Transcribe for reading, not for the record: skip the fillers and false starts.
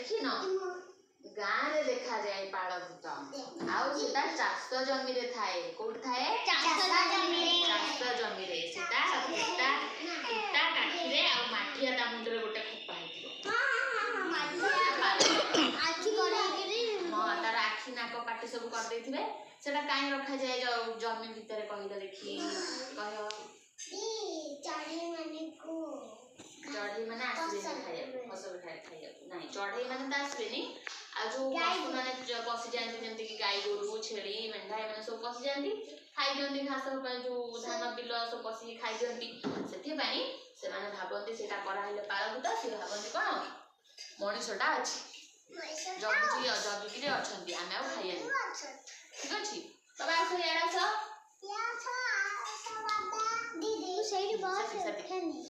देखी न गाँव रे देखा जाए पाड़ भूत आउ सेटा चाष जमी रे थाए कोठ थाए चाष जमी रे सेटा इटा इटा काठी रे आ माठिया ता मुंडरे गोटे खपा हेतिबो हां तार आखी नाक पाटी सब कर देथिबे सेटा काई रखा जाए जमी भीतर कहिला देखी कह चढ़ई माने आसबेनी खाइया फसल खाइया नहीं चढ़ई माने तो आसबेनी आ जो पशु माने पशि जाती जेमति कि गाई गोरु छेड़ी मेंढा माने सब पशि जाती खाई दियंती घास पर जो धान बिल सब पशि खाई दियंती सेथि पई से माने भाबंती सेटा करा हेले पाळभूत से भाबंती कोन मनीषटा अछि जगुची अछंती आमे आ खाइया ठीक अछि बाबा आस याडा स दीदी सेठी बहुत